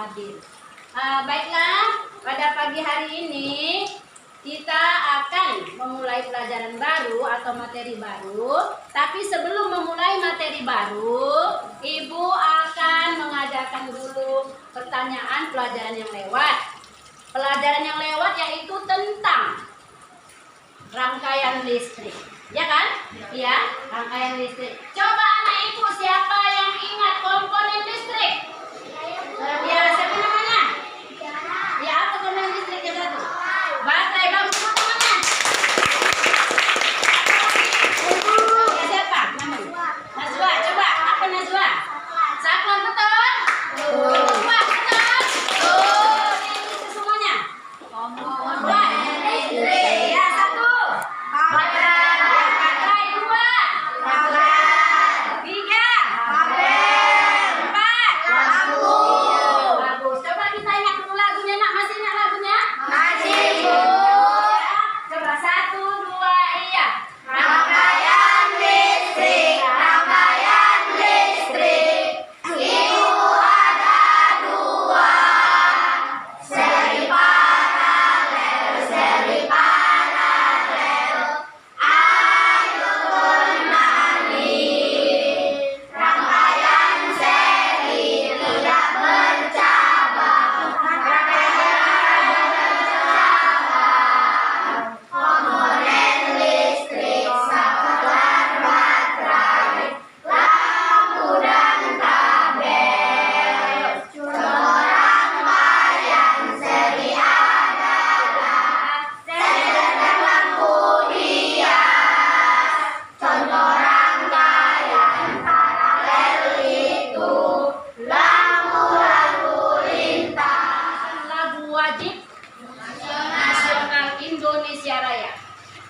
hadir. Baiklah, pada pagi hari ini kita akan memulai pelajaran baru atau materi baru. Tapi sebelum memulai materi baru, Ibu akan mengajarkan dulu pertanyaan pelajaran yang lewat. Pelajaran yang lewat yaitu tentang rangkaian listrik. Ya kan? Iya, rangkaian listrik. Coba anak ibu, siapa yang ingat komponen listrik? Ya, siapa namanya? Ya, apa komponen listrik yang satu? Baterai. Bagus teman-teman. Ya, siapa namanya? Najwa. Coba, apa Najwa? Saklar, betul? Coba, betul? Ini semuanya. Komponen listrik. Ya, satu. Baterai.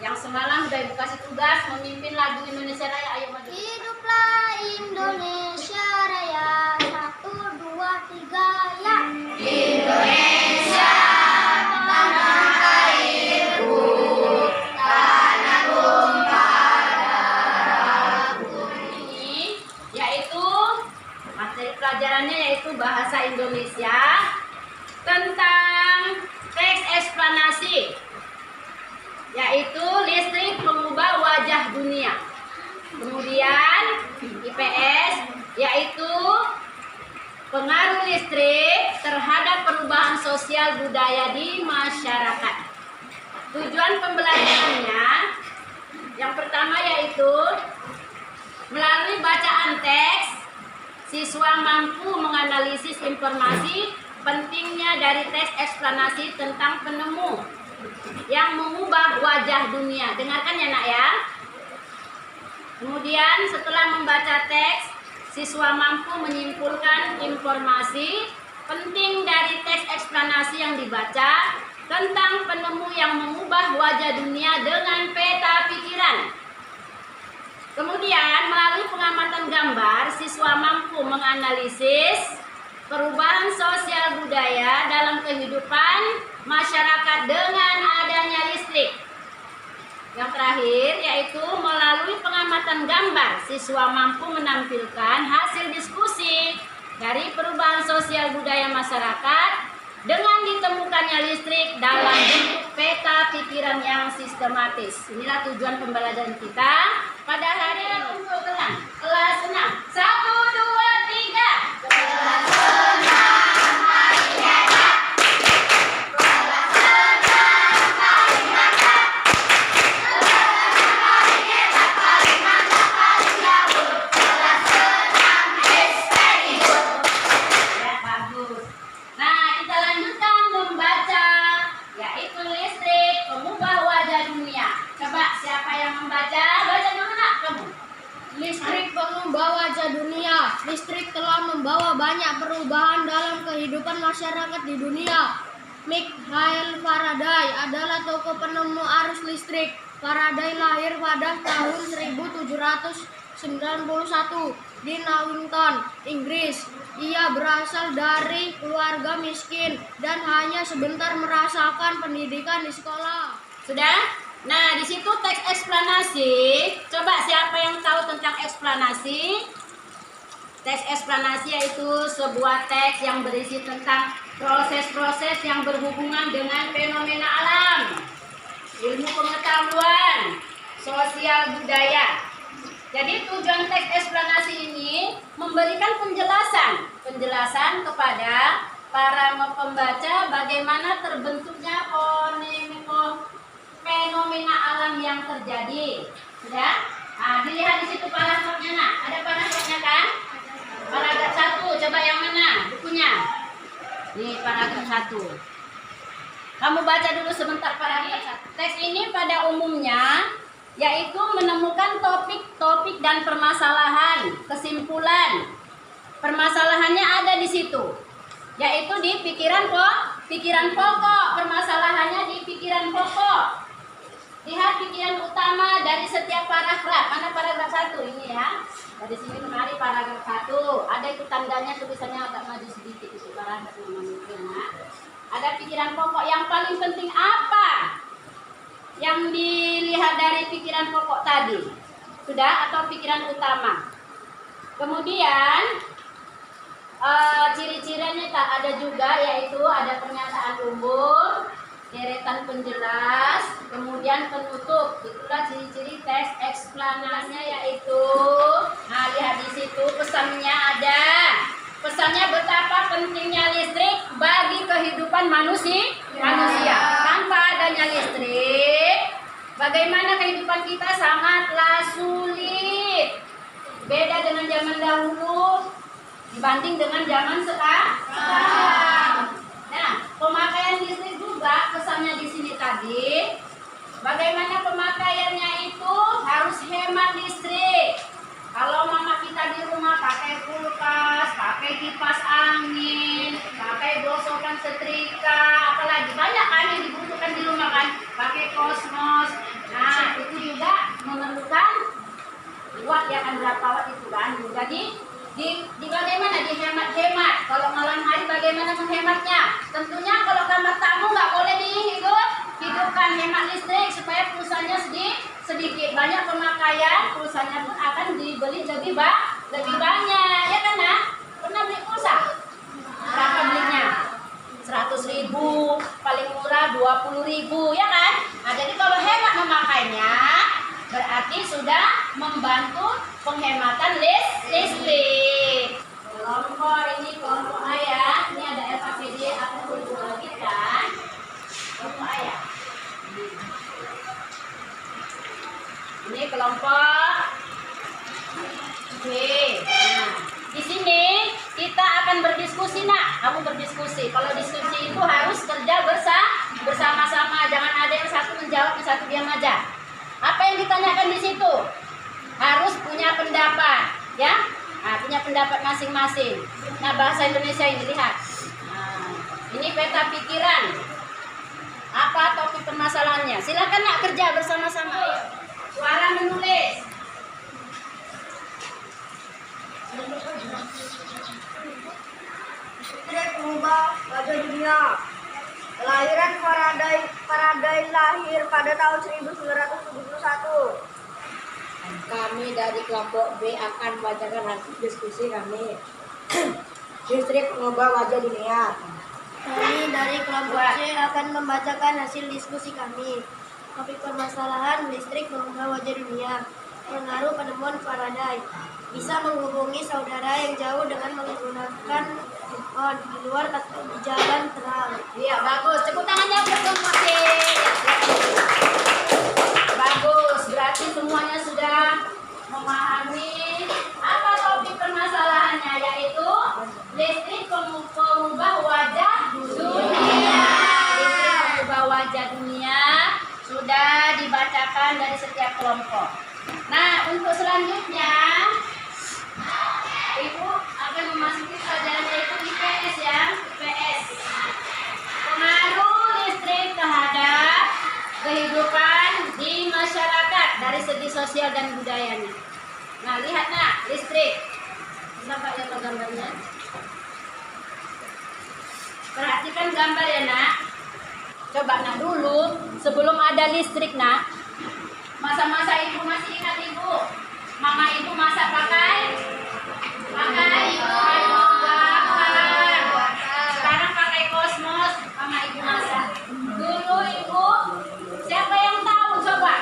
Yang semalam sudah Ibu kasih tugas memimpin lagu Indonesia Raya. Ayo maju. Hiduplah Indonesia Raya, 1, 2, 3, ya. Indonesia, tanah airku, tanah tumpah darahku. Ini yaitu materi pelajarannya yaitu bahasa Indonesia tentang teks eksplanasi, yaitu listrik mengubah wajah dunia. Kemudian IPS yaitu pengaruh listrik terhadap perubahan sosial budaya di masyarakat. Tujuan pembelajarannya yang pertama yaitu melalui bacaan teks, siswa mampu menganalisis informasi pentingnya dari teks eksplanasi tentang penemu yang mengubah wajah dunia. Dengarkan ya nak ya. Kemudian setelah membaca teks, siswa mampu menyimpulkan informasi penting dari teks eksplanasi yang dibaca tentang penemu yang mengubah wajah dunia dengan peta pikiran. Kemudian melalui pengamatan gambar, siswa mampu menganalisis perubahan sosial budaya dalam kehidupan masyarakat dengan adanya listrik. Yang terakhir yaitu melalui pengamatan gambar, siswa mampu menampilkan hasil diskusi dari perubahan sosial budaya masyarakat dengan ditemukannya listrik dalam bentuk peta pikiran yang sistematis. Inilah tujuan pembelajaran kita pada hari ini. Untuk kelas 6. 1, 2, 3. Kelas 6. Listrik mengubah wajah dunia. Listrik telah membawa banyak perubahan dalam kehidupan masyarakat di dunia. Michael Faraday adalah tokoh penemu arus listrik. Faraday lahir pada tahun 1791 di Newington, Inggris. Ia berasal dari keluarga miskin dan hanya sebentar merasakan pendidikan di sekolah. Sudah? Nah, di situ teks eksplanasi. Coba siapa yang tahu tentang eksplanasi? Teks eksplanasi yaitu sebuah teks yang berisi tentang proses-proses yang berhubungan dengan fenomena alam, ilmu pengetahuan, sosial budaya. Jadi tujuan teks eksplanasi ini memberikan penjelasan kepada para pembaca bagaimana terbentuknya fenomena alam yang terjadi. Sudah? Nah, dilihat di situ paragrafnya, nak. Ada paragrafnya kan? Paragraf 1, coba yang mana bukunya? Nih paragraf 1. Kamu baca dulu sebentar paragraf 1. Teks ini pada umumnya yaitu menemukan topik-topik dan permasalahan, kesimpulan. Permasalahannya ada di situ, yaitu di pikiran pokok. Permasalahannya di pikiran pokok. Lihat pikiran utama dari setiap paragraf. Mana paragraf 1 ini ya? Dari sini kemari paragraf 1. Ada itu tandanya, tulisannya agak maju sedikit itu paragraf namanya. Ada pikiran pokok. Yang paling penting apa yang dilihat dari pikiran pokok tadi? Sudah? Atau pikiran utama? Kemudian ciri-cirinya tak ada juga, yaitu ada pernyataan umum, deretan penjelas, kemudian penutup. Itulah ciri-ciri teks eksplanasinya, yaitu lihat di situ pesannya ada. Pesannya betapa pentingnya listrik bagi kehidupan manusia. Tanpa adanya listrik, bagaimana kehidupan kita sangatlah sulit. Beda dengan zaman dahulu dibanding dengan zaman sekarang. Nah, pemakaian listrik juga pesannya di sini tadi. Bagaimana pemakaiannya itu harus hemat listrik. Kalau mama kita di rumah pakai kulkas, pakai kipas angin, pakai gosokan setrika, apalagi banyak kan yang dibutuhkan di rumah kan, pakai kosmos. Nah, itu juga memerlukan watt, ya kan, berapa watt itu kan. Jadi di bagaimana dihemat-hemat. Kalau malam hari bagaimana menghematnya? Tentunya kalau kamar tamu nggak boleh hidupkan, hemat listrik supaya pulsanya sedikit. Banyak pemakaian, pulsanya pun akan dibeli lebih banyak, ya kan, nak? Pernah beli pulsa? Berapa belinya? 100.000, paling murah 20.000, ya kan? Nah, jadi kalau hemat memakainya berarti sudah membantu penghematan listrik. Kelompok A ya. Ini ada LKPD, aku perlu lagi kan? Kelompok A ya. Ini kelompok B. Nah, di sini kita akan berdiskusi, nak. Kamu berdiskusi. Kalau diskusi itu harus kerja bersama-sama. Jangan ada yang satu menjawab, yang satu diam aja. Apa yang ditanyakan di situ? Harus punya pendapat, ya? Nah, punya pendapat masing-masing. Nah, bahasa Indonesia ini lihat. Nah, ini peta pikiran. Apa topik permasalahannya? Silakan, nak, kerja bersama-sama. Suara menulis. Listrik mengubah wajah dunia. Kelahiran Faraday lahir pada tahun 1971. Kami dari kelompok B akan membacakan hasil diskusi kami. Listrik mengubah wajah dunia. Kami dari kelompok C akan membacakan hasil diskusi kami. Topik permasalahan listrik mengubah wajah dunia. Pengaruh penemuan Faraday. Bisa menghubungi saudara yang jauh dengan menggunakan handphone di luar atau di jalan terang. Iya, bagus. Tepuk tangannya untuk kelompok C. Bagus. Berarti semuanya sudah memahami apa topik permasalahannya, yaitu listrik mengubah wajah dunia. Listrik mengubah wajah dunia sudah dibacakan dari setiap kelompok. Nah, untuk selanjutnya Ibu akan memasuki pelajaran yaitu IPS, ya. IPS. Pengaruh listrik terhadap kehidupan di masyarakat dari segi sosial dan budayanya. Nah, lihat, nak, listrik. Nampak ya gambarnya? Perhatikan gambar ya, nak. Coba, nak, dulu sebelum ada listrik, nak, masa-masa ibu masih ingat ibu? Mama ibu masak pakai Pakai bakar. Sekarang pakai kosmos sama ibu masak. Dulu ibu, siapa yang tahu coba?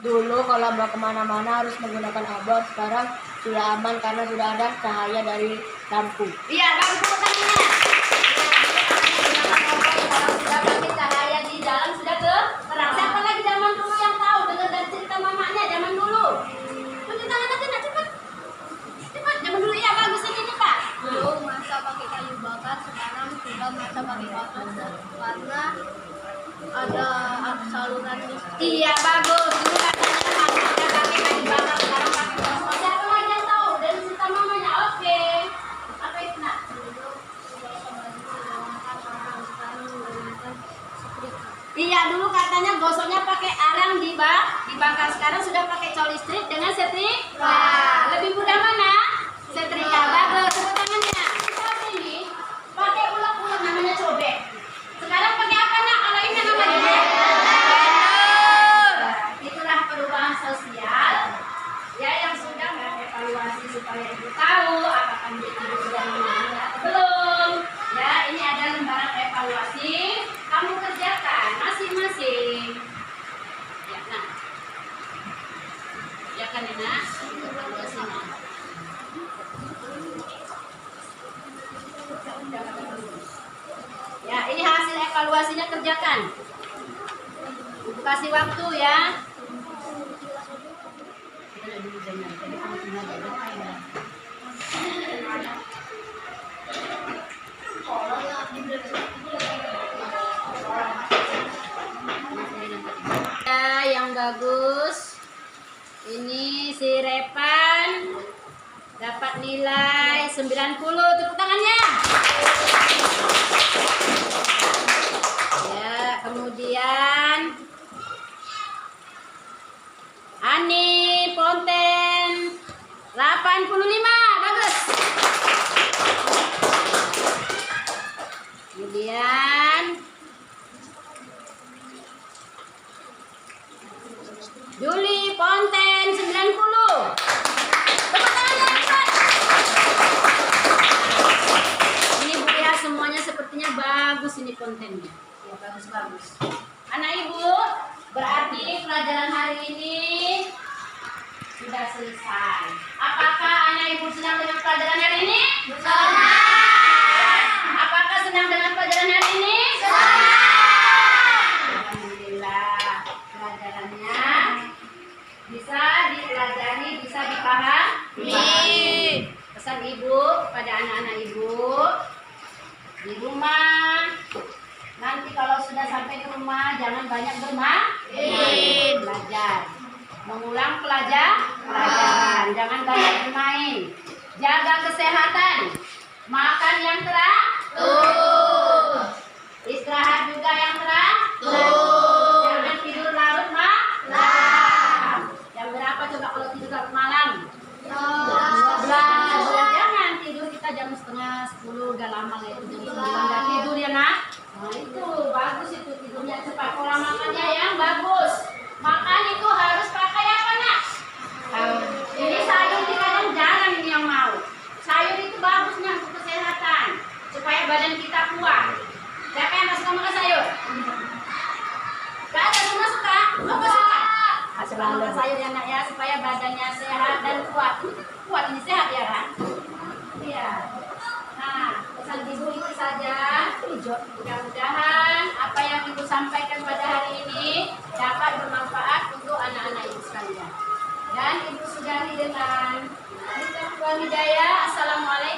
Dulu kalau mau kemana-mana harus menggunakan abang, sekarang sudah aman karena sudah ada cahaya dari lampu. Iya, baru tepuk tangannya. Sekarang sudah pakai cahaya di jalan sudah terang. Siapa lagi zaman dulu yang tahu dengar dari cerita mamanya zaman dulu? Tunjuk tangan aja, nak cepat. Cepat, zaman dulu ya bagus ini nih Pak. Dulu masa pakai kayu bakar, sekarang sudah masa pakai bakar karena ada saluran listrik. Iya bagus. Dulu katanya kita pakai kayu bakar, sekarang pakai kosmos. Siapa lagi yang tahu dari cerita mamanya? Oke. Apa itu nak? Iya dulu katanya gosoknya pakai arang dibakar, sekarang sudah pakai col listrik dengan setrika. Lebih mudah mana? Setrika. Bagus, tepuk tangannya. Saat ini pakai ulang-ulang namanya cobek. Sekarang pakai apa nak? Kalau ini namanya blender. Itulah perubahan sosial ya yang sudah mengevaluasi supaya ibu tahu apakah menjadi sudah memenuhi atau belum. Ya ini ada lembaran evaluasi. Kamu kerjakan masing-masing. Ya, nah. Ya kan, Nina? Evaluasinya. Ya, ini hasil evaluasinya kerjakan. Ibu kasih waktu ya. Ya, yang bagus. Ini si Repan dapat nilai 90. Tepuk tangannya. Ya, kemudian Ani Ponten 85. Bagus. Kemudian Juli Ponten 90. Tepuk tangannya cepat. Ini Bu ya, semuanya sepertinya bagus ini kontennya. Ya bagus-bagus. Anak Ibu, berarti pelajaran hari ini sudah selesai. Apakah anak Ibu senang dengan pelajaran hari ini? Senang. Apakah senang dengan pelajaran hari ini? Senang. Alhamdulillah, pelajarannya bisa dipelajari, bisa dipahami. Pesan Ibu kepada anak-anak Ibu di rumah. Nanti kalau sudah sampai ke rumah jangan banyak bermain, belajar. Mengulang pelajaran, jangan banyak bermain. Jaga kesehatan, makan yang teratur, istirahat juga yang teratur. Jangan tidur larut malam. Jam berapa coba kalau tidur larut malam? 12. Jangan tidur kita jam setengah 10, udah lama lah itu jam 9 udah tidur ya nak. Nah itu bagus itu tidurnya cepat. Pola makannya yang bagus. Makan itu harus pakai apa nak? Ini sayur kita yang jarang ini yang mau. Sayur itu bagusnya untuk kesehatan supaya badan kita kuat. Siapa yang nggak suka makan sayur? Gak ada semua suka? Apa suka? Makan sayur ya nak ya supaya badannya sehat dan kuat. Kuat ini sehat ya kan? Iya. Nah, pesan Ibu itu saja. Mudah-mudahan apa yang Ibu sampaikan pada hari ini dapat bermanfaat untuk anak-anak Ibu sekalian. Dan Ibu sudahi dengan Hidayah. Assalamualaikum.